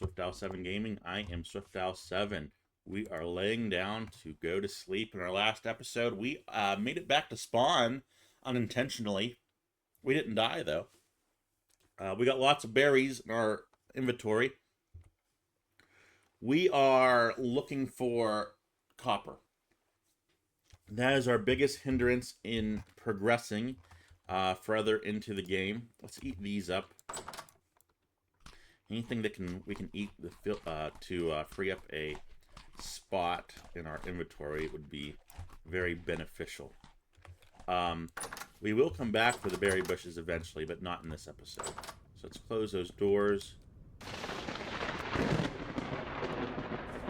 SwiftOwl7 Gaming. I am SwiftOwl7. We are laying down to go to sleep. In our last episode, we made it back to spawn unintentionally. We didn't die, though. We got lots of berries in our inventory. We are looking for copper. That is our biggest hindrance in progressing further into the game. Let's eat these up. Anything that we can eat to free up a spot in our inventory would be very beneficial. We will come back for the berry bushes eventually, but not in this episode. So let's close those doors.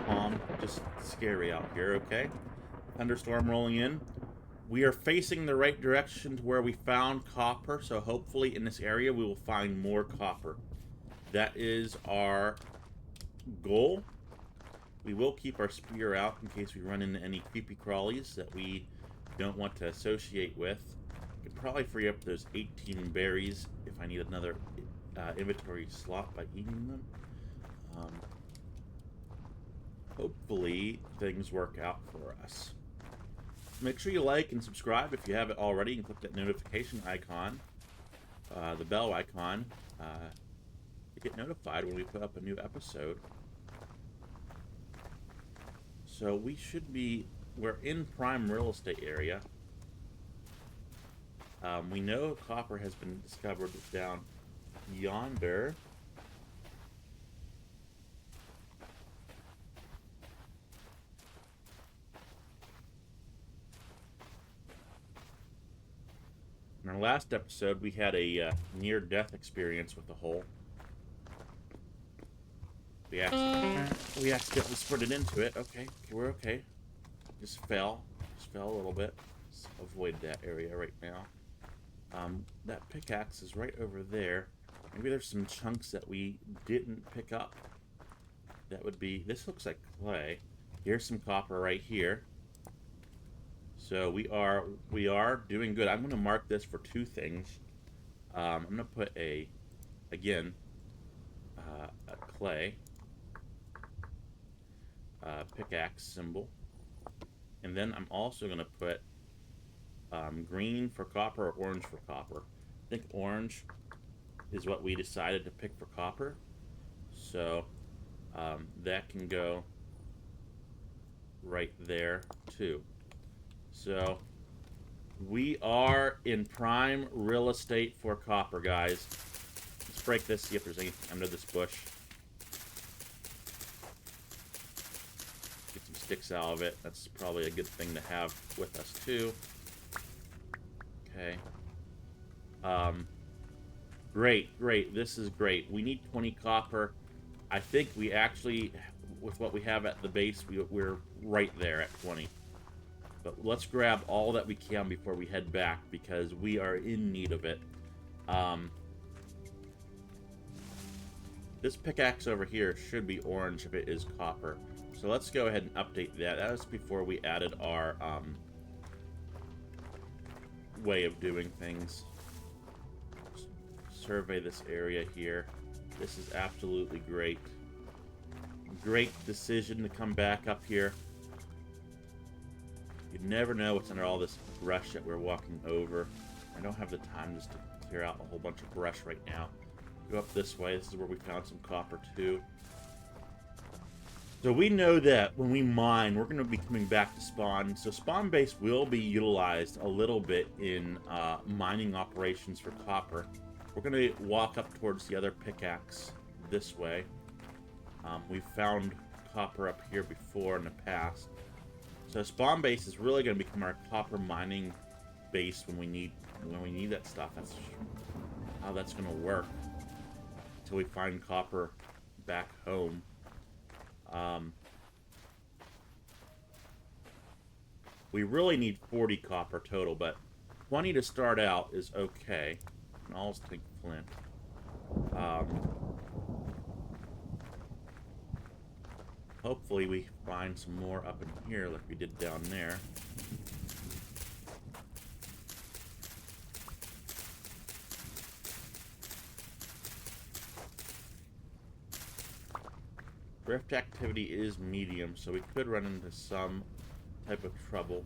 Calm, just scary out here, okay? Thunderstorm rolling in. We are facing the right direction to where we found copper, so hopefully in this area we will find more copper. That is our goal. We will keep our spear out in case we run into any creepy crawlies that we don't want to associate with. I could probably free up those 18 berries if I need another inventory slot by eating them. Hopefully things work out for us. Make sure you like and subscribe if you haven't already, and click that notification icon, the bell icon, to get notified when we put up a new episode. So we're in prime real estate area. We know copper has been discovered down yonder. In our last episode, we had a near-death experience with the hole. We accidentally sprinted into it. Okay, we're okay. Just fell a little bit. Let's avoid that area right now. That pickaxe is right over there. Maybe there's some chunks that we didn't pick up. That would be... This looks like clay. Here's some copper right here. So we are doing good. I'm going to mark this for two things. I'm going to put a clay pickaxe symbol, and then I'm also going to put green for copper or orange for copper. I think orange is what we decided to pick for copper, so that can go right there too. So we are in prime real estate for copper, guys. Let's break this, see if there's anything under this bush. Get some sticks out of it. That's probably a good thing to have with us too. Okay. Great. This is great. We need 20 copper. I think we actually, with what we have at the base, we're right there at 20. But let's grab all that we can before we head back, because we are in need of it. This pickaxe over here should be orange if it is copper. So let's go ahead and update that. That was before we added our way of doing things. Survey this area here. This is absolutely great. Great decision to come back up here. You never know what's under all this brush that we're walking over. I don't have the time just to clear out a whole bunch of brush right now. Go up this way. This is where we found some copper too. So we know that when we mine, we're going to be coming back to spawn. So spawn base will be utilized a little bit in mining operations for copper. We're going to walk up towards the other pickaxe this way. We've found copper up here before in the past. So spawn base is really going to become our copper mining base when we need that stuff. That's how that's going to work until we find copper back home. We really need 40 copper total, but 20 to start out is okay. And I'll just take flint. Hopefully we find some more up in here like we did down there. Rift activity is medium, so we could run into some type of trouble.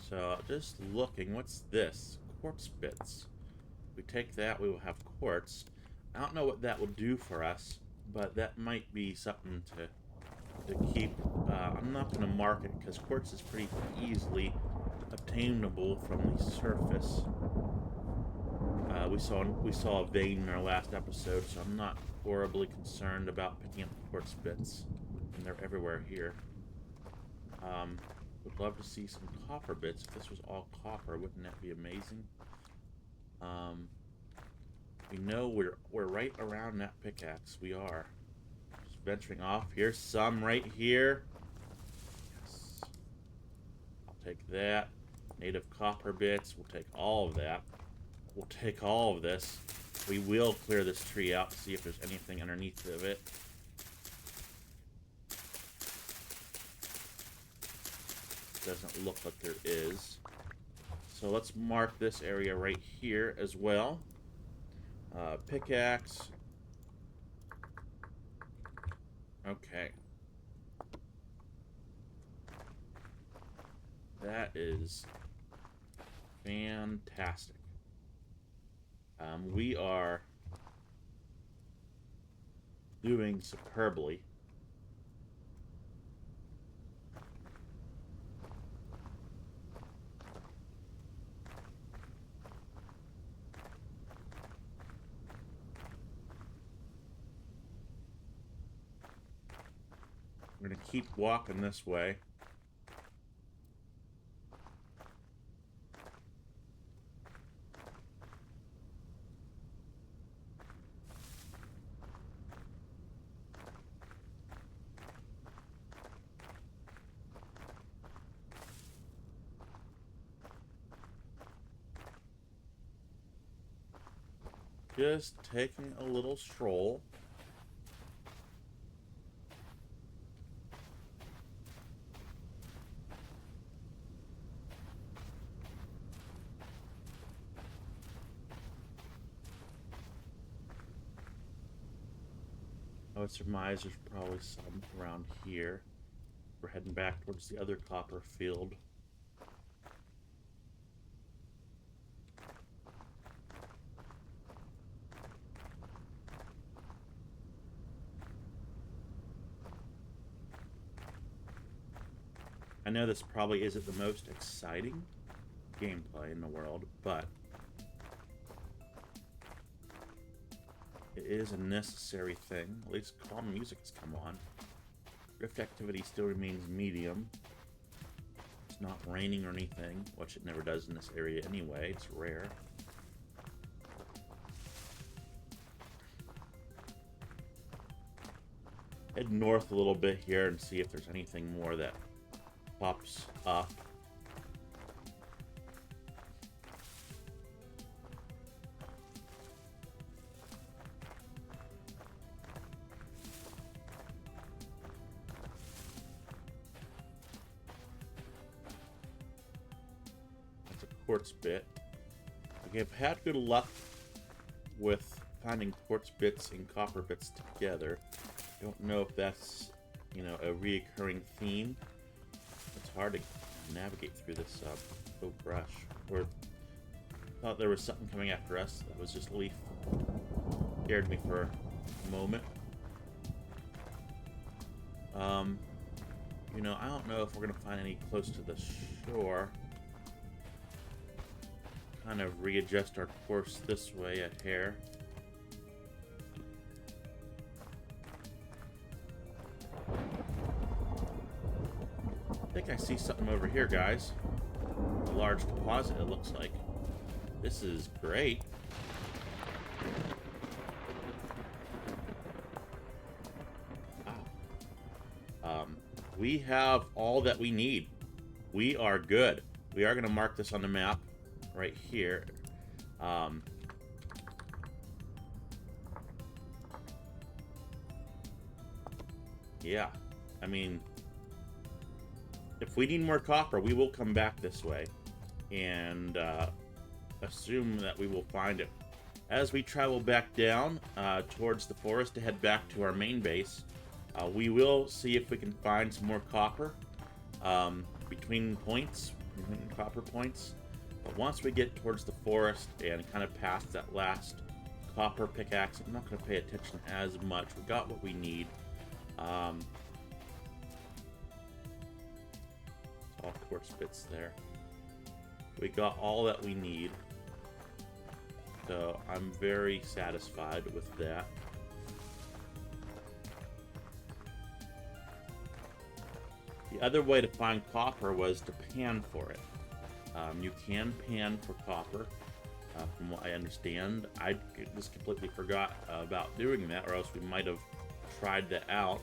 So, just looking, what's this? Quartz bits. If we take that, we will have quartz. I don't know what that will do for us, but that might be something to keep. I'm not going to mark it because quartz is pretty easily obtainable from the surface. We saw a vein in our last episode, so I'm not horribly concerned about picking up quartz bits, and they're everywhere here. Would love to see some copper bits. If this was all copper, wouldn't that be amazing? We know we're right around that pickaxe. We are. Just venturing off. Here's some right here. Yes. I'll take that. Native copper bits. We'll take all of that. We'll take all of this. We will clear this tree out to see if there's anything underneath of it. Doesn't look like there is. So let's mark this area right here as well. Pickaxe. Okay. That is fantastic. We are doing superbly. We're going to keep walking this way. Just taking a little stroll. I would surmise there's probably some around here. We're heading back towards the other copper field. I know this probably isn't the most exciting gameplay in the world, but it is a necessary thing. At least calm music has come on. Rift activity still remains medium. It's not raining or anything, which it never does in this area anyway. It's rare. Head north a little bit here and see if there's anything more that pops up. That's a quartz bit. We have had good luck with finding quartz bits and copper bits together. I don't know if that's, you know, a reoccurring theme. It's hard to navigate through this brush. Or thought there was something coming after us that was just leaf. Scared me for a moment. You know, I don't know if we're gonna find any close to the shore. Kind of readjust our course this way at hair. I think I see something over here, guys. A large deposit, it looks like. This is great. Wow. We have all that we need. We are good. We are going to mark this on the map right here. Yeah. I mean, if we need more copper, we will come back this way and assume that we will find it As we travel back down towards the forest to head back to our main base, we will see if we can find some more copper between copper points. But once we get towards the forest and kind of past that last copper pickaxe, I'm not going to pay attention as much. We got what we need. All quartz bits there. We got all that we need. So I'm very satisfied with that. The other way to find copper was to pan for it. You can pan for copper, from what I understand. I just completely forgot about doing that, or else we might have tried that out.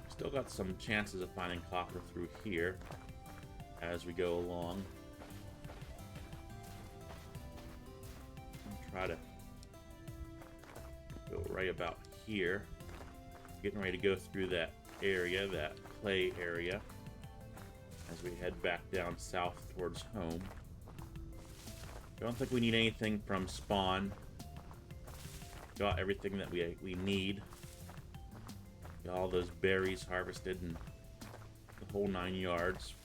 Still got some chances of finding copper through here as we go along. I'll try to go right about here. Getting ready to go through that area, that clay area, as we head back down south towards home. Don't think we need anything from spawn. Got everything that we need. Got all those berries harvested and the whole 9 yards.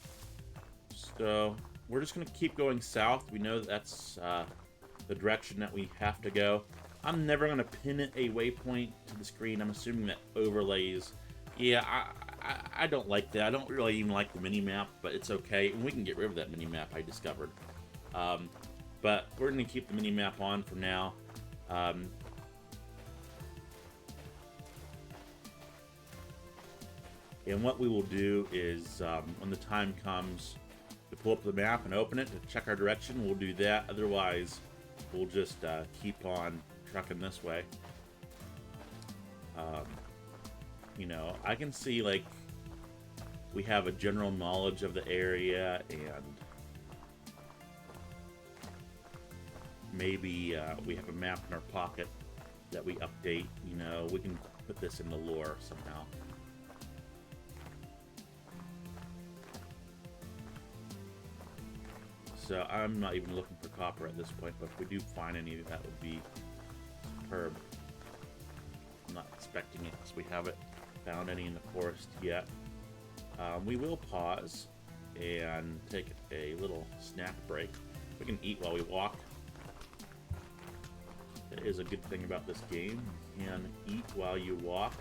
So we're just going to keep going south. We know that's the direction that we have to go. I'm never going to pin a waypoint to the screen. I'm assuming that overlays. Yeah, I don't like that. I don't really even like the mini-map, but it's okay. And we can get rid of that mini-map, I discovered. But we're going to keep the mini-map on for now. And what we will do is, when the time comes to pull up the map and open it to check our direction, we'll do that. Otherwise, we'll just keep on trucking this way. You know, I can see, like, we have a general knowledge of the area, and maybe we have a map in our pocket that we update. You know, we can put this in the lore somehow. So I'm not even looking for copper at this point, but if we do find any, that would be superb. I'm not expecting it because we haven't found any in the forest yet. We will pause and take a little snack break. We can eat while we walk. That is a good thing about this game. You can eat while you walk.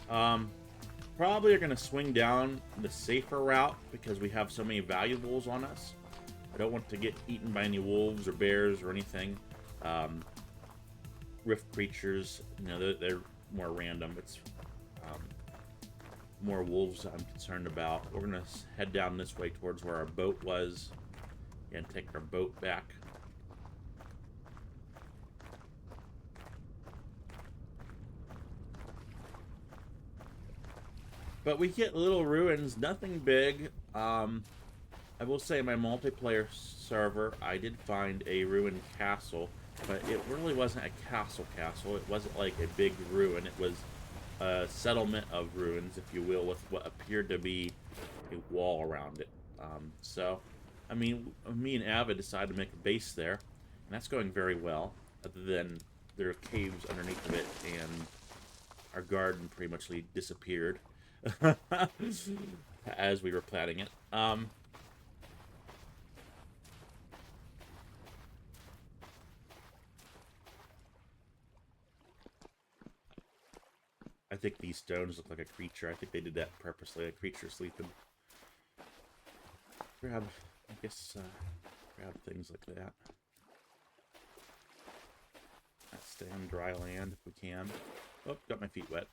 Probably are going to swing down the safer route because we have so many valuables on us. I don't want to get eaten by any wolves or bears or anything. Rift creatures, you know, they're more random. It's more wolves I'm concerned about. We're going to head down this way towards where our boat was and take our boat back. But we get little ruins, nothing big. I will say my multiplayer server, I did find a ruined castle, but it really wasn't a castle. It wasn't like a big ruin. It was a settlement of ruins, if you will, with what appeared to be a wall around it. So, I mean, me and Avid decided to make a base there, and that's going very well, other than there are caves underneath of it, and our garden pretty much disappeared as we were planting it. I think these stones look like a creature. I think they did that purposely. A creature sleeping. Grab, I guess, grab things like that. Let's stay on dry land if we can. Oh, got my feet wet.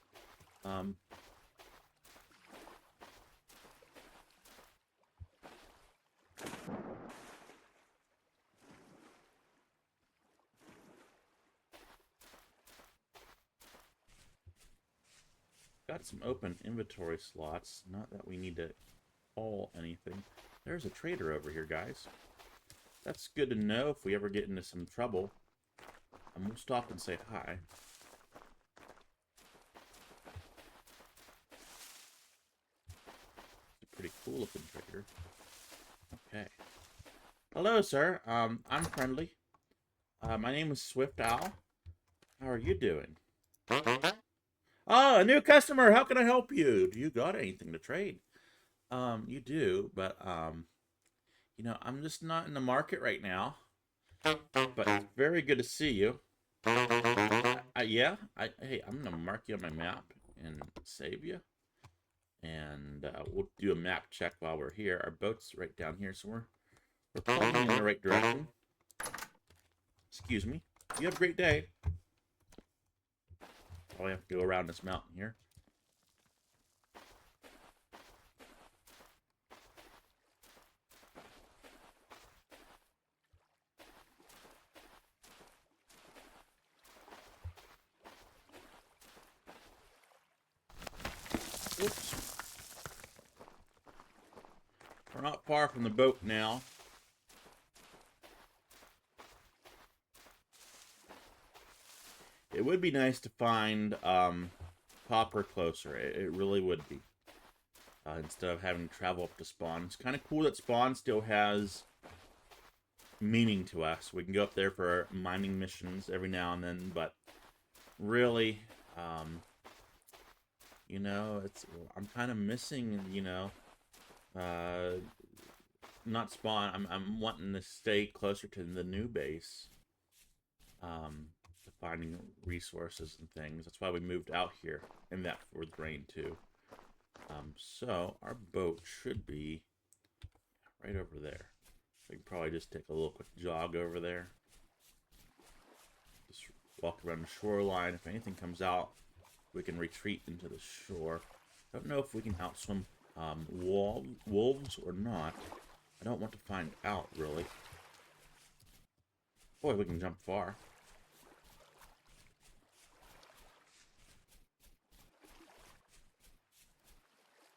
Got some open inventory slots. Not that we need to haul anything. There's a trader over here, guys. That's good to know if we ever get into some trouble. And we'll stop and say hi. It's a pretty cool looking trader. Okay. Hello, sir. I'm friendly. My name is Swift Owl. How are you doing? Oh, a new customer. How can I help you? Do you got anything to trade? You do, but I'm just not in the market right now. But it's very good to see you. Yeah. Hey, I'm gonna mark you on my map and save you, and we'll do a map check while we're here. Our boat's right down here, so we're pointing in the right direction. Excuse me. You have a great day. Probably have to go around this mountain here. Oops. We're not far from the boat now. It would be nice to find copper closer. It really would be. Instead of having to travel up to spawn. It's kind of cool that spawn still has meaning to us. We can go up there for mining missions every now and then, but really, I'm kind of missing, not spawn. I'm wanting to stay closer to the new base, to finding resources and things. That's why we moved out here in that fourth grain too. So our boat should be right over there. We can probably just take a little quick jog over there. Just walk around the shoreline. If anything comes out, we can retreat into the shore. Don't know if we can outswim wolves or not. I don't want to find out, really. Boy, we can jump far.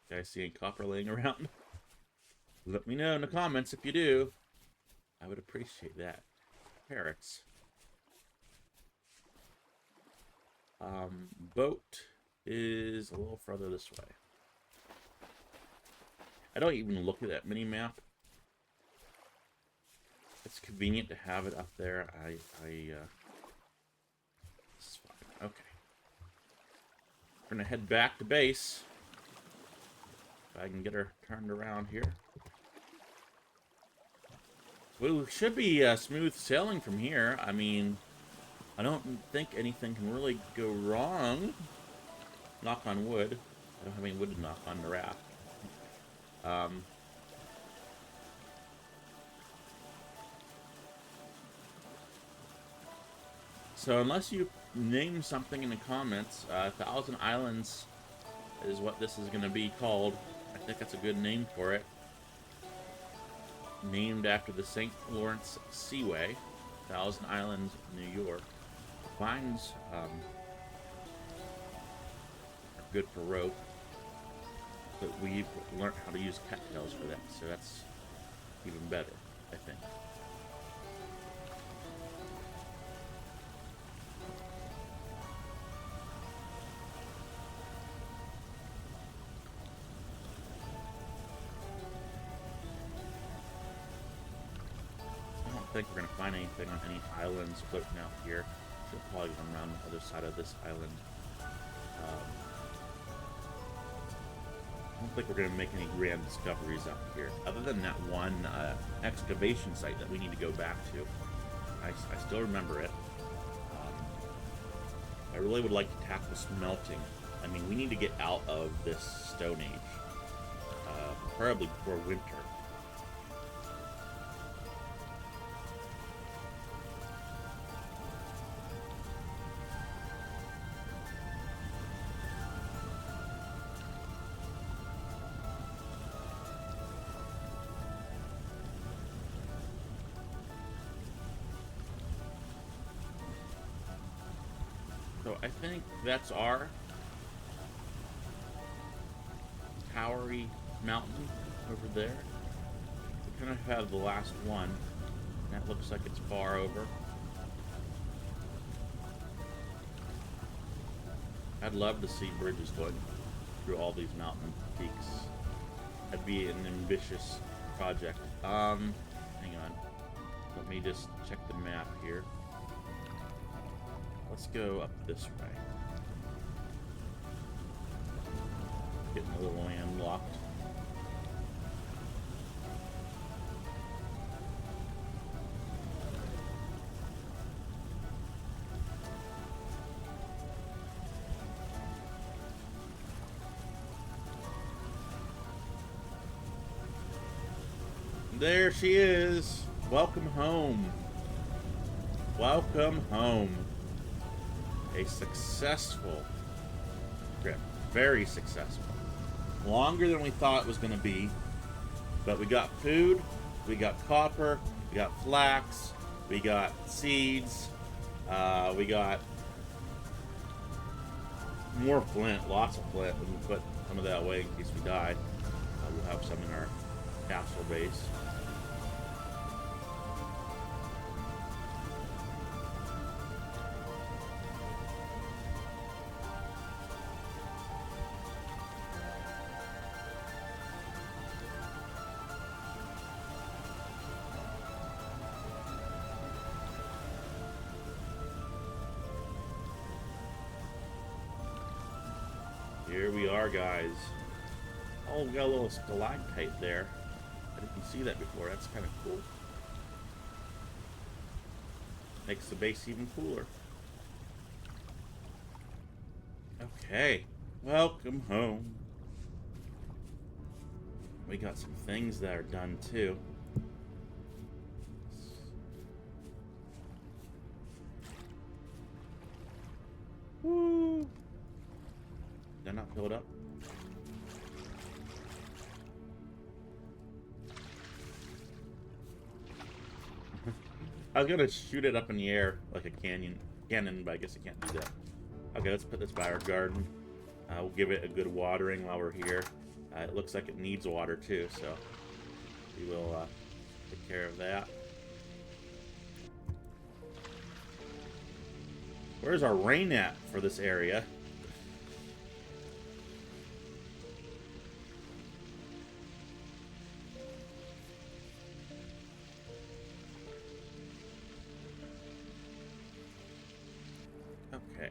Guys see any copper laying around? Let me know in the comments if you do. I would appreciate that. Parrots. Boat is a little further this way. I don't even look at that mini map. It's convenient to have it up there. This is fine. Okay. We're gonna head back to base. If I can get her turned around here. We should be smooth sailing from here. I mean, I don't think anything can really go wrong. Knock on wood. I don't have any wood to knock on the raft. So unless you name something in the comments, Thousand Islands is what this is going to be called. I think that's a good name for it. Named after the St. Lawrence Seaway, Thousand Islands, New York. Vines are good for rope, but we've learned how to use cattails for that, so that's even better, I think. I don't think we're going to find anything on any islands floating out here. Should probably run around the other side of this island. I don't think we're going to make any grand discoveries out here, other than that one excavation site that we need to go back to. I still remember it. I really would like to tackle smelting. I mean, we need to get out of this Stone Age, preferably before winter. So I think that's our towery mountain over there. We kind of have the last one. That looks like it's far over. I'd love to see bridges going through all these mountain peaks. That'd be an ambitious project. Hang on. Let me just check the map here. Let's go up this way. Getting a little landlocked. There she is. Welcome home. Welcome home. A successful trip. Very successful. Longer than we thought it was going to be. But we got food. We got copper. We got flax. We got seeds. We got more flint. Lots of flint. We can put some of that away in case we die. We'll have some in our castle base. Here we are, guys. Oh, we got a little stalactite there. I didn't see that before. That's kind of cool. Makes the base even cooler. Okay. Welcome home. We got some things that are done, too. Woo! Did I not fill it up? I was gonna shoot it up in the air like a cannon, but I guess I can't do that. Okay, let's put this by our garden. We'll give it a good watering while we're here. It looks like it needs water too, so we will take care of that. Where's our rain at for this area? Okay.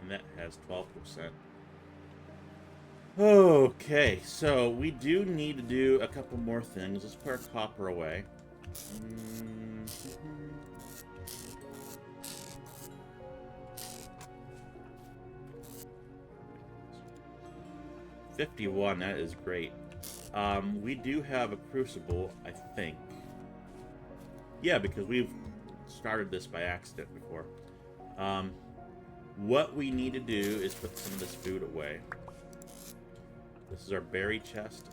And that has 12%. Okay, so we do need to do a couple more things. Let's put our copper away. 51, that is great. We do have a crucible, I think. Yeah, because we've started this by accident before. What we need to do is put some of this food away. This is our berry chest.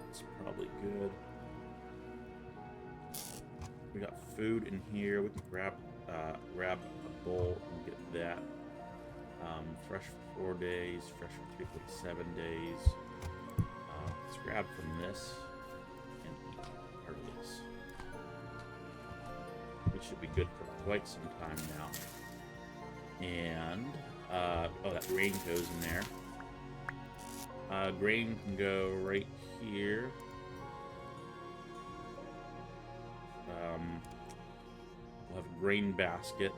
It's probably good. We got food in here. We can grab a bowl and get that. Fresh for 4 days, fresh for 3.7 days. Let's grab from this and eat part of this. We should be good for quite some time now. And oh, that grain goes in there. Grain can go right here. We'll have a grain basket.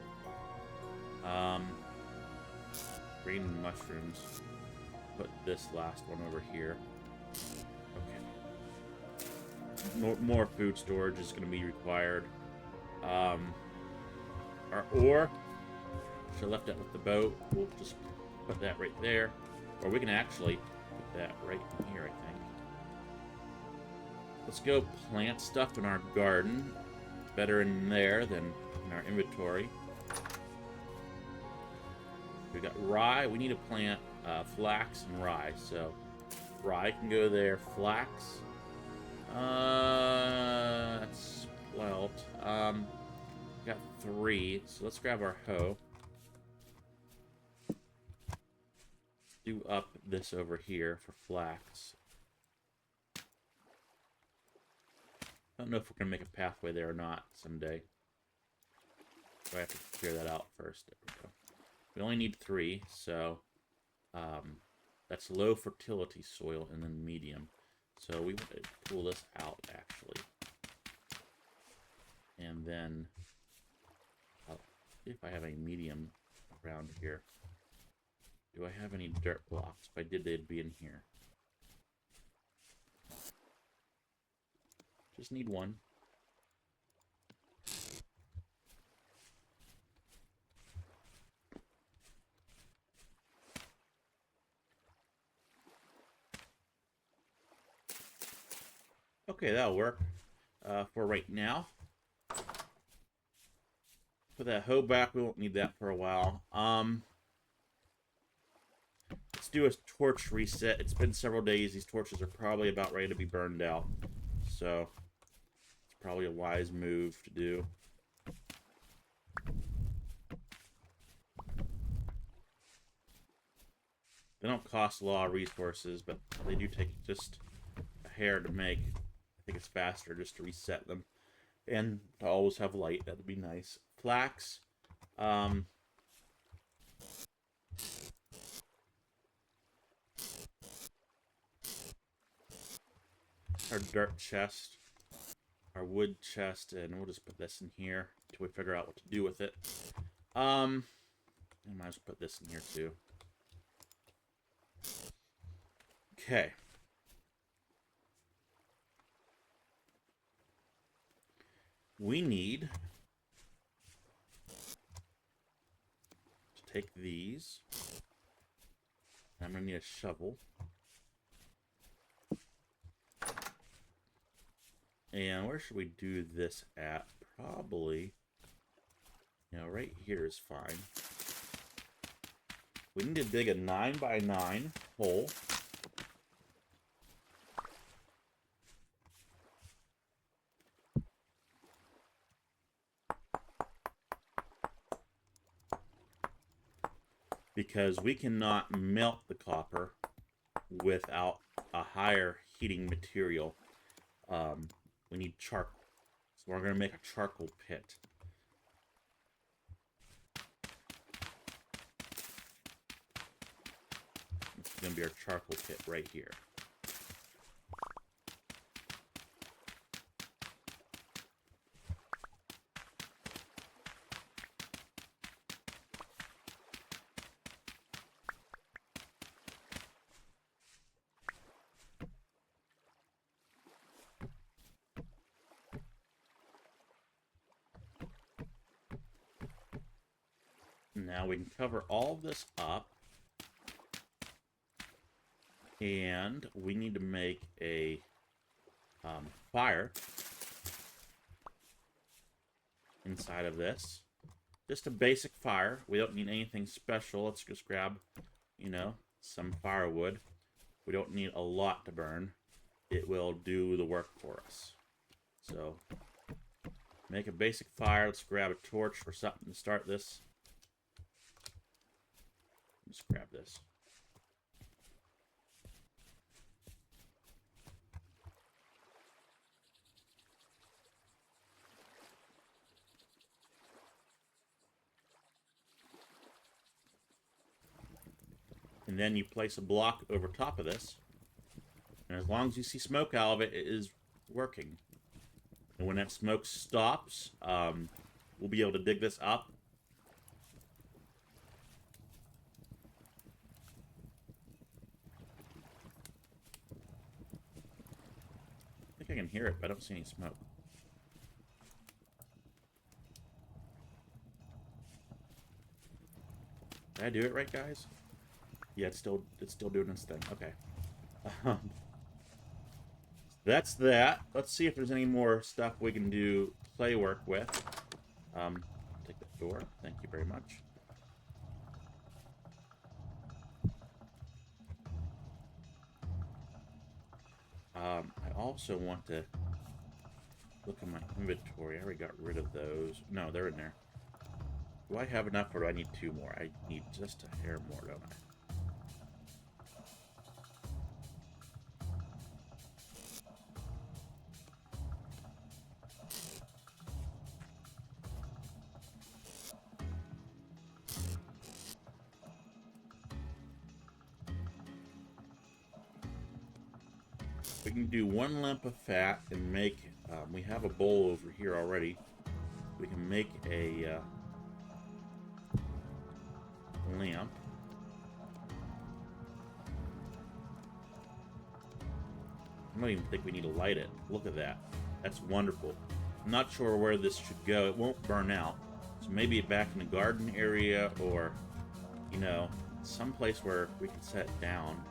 Grain and mushrooms. Put this last one over here. Okay. More food storage is going to be required. Our ore. Should have left that with the boat. We'll just put that right there. Or we can actually put that right in here, I think. Let's go plant stuff in our garden. Better in there than in our inventory. We got rye. We need to plant flax and rye. So rye can go there. Flax. That's spelt. Got 3. So let's grab our hoe. Do up this over here for flax. I don't know if we're gonna make a pathway there or not someday. So I have to figure that out first. There we go. We only need 3, so That's low fertility soil, and then medium. So we want to pull this out, actually. And then I'll see if I have any medium around here. Do I have any dirt blocks? If I did, they'd be in here. Just need one. Okay, that'll work for right now. Put that hoe back. We won't need that for a while. Let's do a torch reset. It's been several days. These torches are probably about ready to be burned out. So, it's probably a wise move to do. They don't cost a lot of resources, but they do take just a hair to make. I think it's faster just to reset them. And to always have light. That would be nice. Flax. Our dirt chest. Our wood chest. And we'll just put this in here until we figure out what to do with it. I might as well put this in here too. Okay. We need to take these. I'm going to need a shovel. And where should we do this at? Probably, you know, right here is fine. We need to dig a 9x9 hole. Because we cannot melt the copper without a higher heating material. We need charcoal. So we're going to make a charcoal pit. It's going to be our charcoal pit right here. Now we can cover all of this up. And we need to make a fire inside of this. Just a basic fire. We don't need anything special. Let's just grab, you know, some firewood. We don't need a lot to burn. It will do the work for us. So, make a basic fire. Let's grab a torch for something to start this. Just grab this. And then you place a block over top of this. And as long as you see smoke out of it, it is working. And when that smoke stops, we'll be able to dig this up. I think I can hear it, but I don't see any smoke. Did I do it right, guys? Yeah, it's still doing its thing. Okay. That's that. Let's see if there's any more stuff we can do clay work with. Take that door. Thank you very much. I also want to look at my inventory. I already got rid of those. No, they're in there. Do I have enough, or do I need 2 more? I need just a hair more, don't I? We can do 1 lump of fat and make, we have a bowl over here already. We can make a lamp. I don't even think we need to light it. Look at that. That's wonderful. I'm not sure where this should go. It won't burn out. So maybe back in the garden area, or, you know, someplace where we can set it down.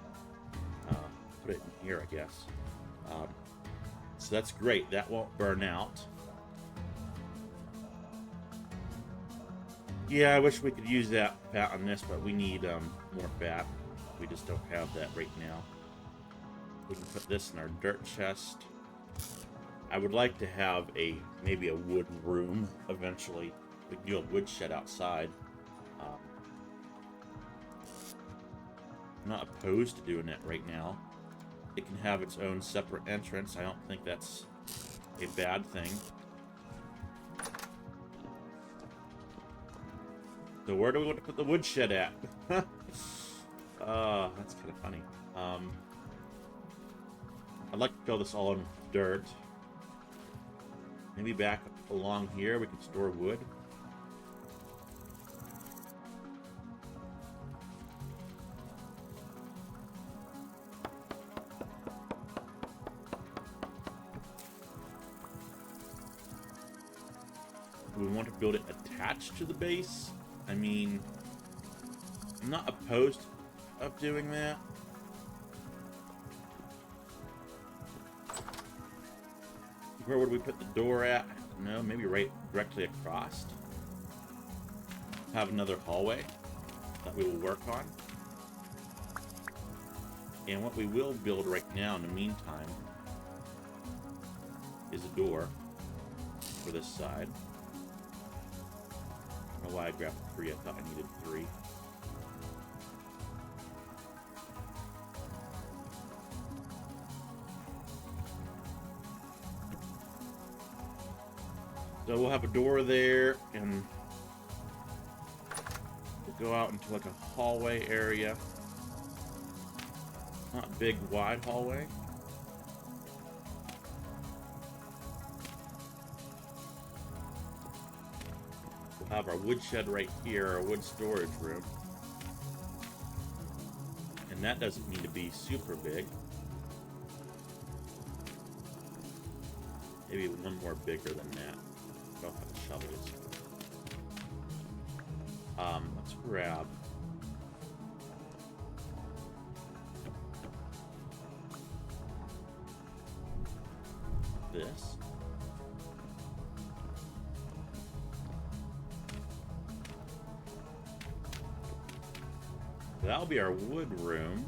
Put it in here, I guess. So that's great. That won't burn out. Yeah, I wish we could use that fat on this, but we need more fat. We just don't have that right now. We can put this in our dirt chest. I would like to have maybe a wood room eventually. We can do a wood shed outside. I'm not opposed to doing that right now. It can have its own separate entrance. I don't think that's a bad thing. So where do we want to put the woodshed at? That's kind of funny. I'd like to fill this all in with dirt. Maybe back along here we can store wood. We want to build it attached to the base. I mean, I'm not opposed of doing that. Where would we put the door at? No, maybe right directly across. Have another hallway that we will work on. And what we will build right now in the meantime is a door for this side. I don't know why I grabbed 3. I thought I needed 3. So we'll have a door there, and we'll go out into like a hallway area. Not a big, wide hallway. We'll have our woodshed right here, our wood storage room. And that doesn't need to be super big. Maybe one more bigger than that. I don't have the shovels. Let's grab this. That'll be our wood room.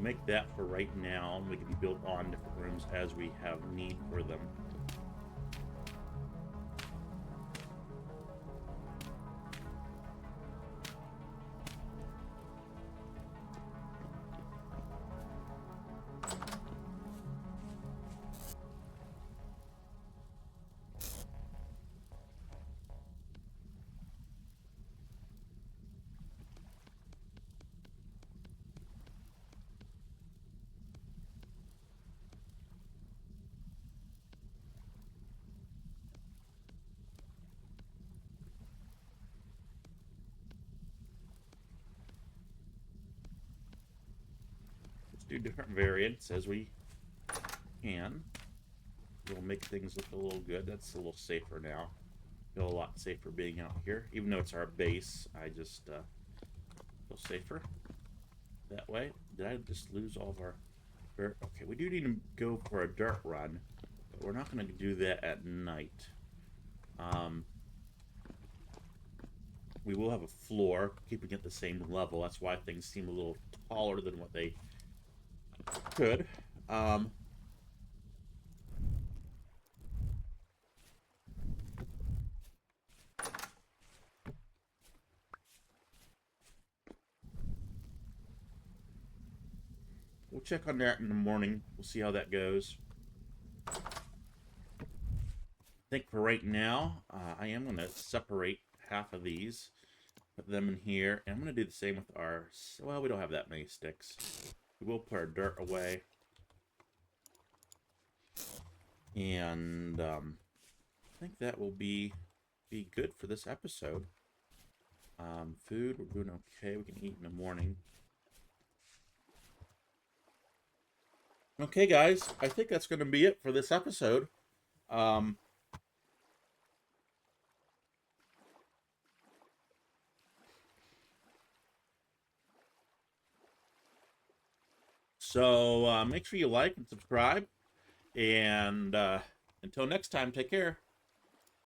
Make that for right now, and we can build on different rooms as we have need for them. Do different variants as we can. We'll make things look a little good. That's a little safer now. Feel a lot safer being out here. Even though it's our base, I just feel safer that way. Did I just lose all of our dirt? Okay, we do need to go for a dirt run, but we're not going to do that at night. we will have a floor, keeping it the same level. That's why things seem a little taller than what they could. Um, we'll check on that in the morning. We'll see how that goes. I think for right now, I am going to separate half of these, put them in here, and I'm going to do the same with our... Well, we don't have that many sticks. We will put our dirt away. And I think that will be good for this episode. Food, we're doing okay. We can eat in the morning. Okay, guys, I think that's going to be it for this episode. So make sure you like and subscribe. And until next time, take care.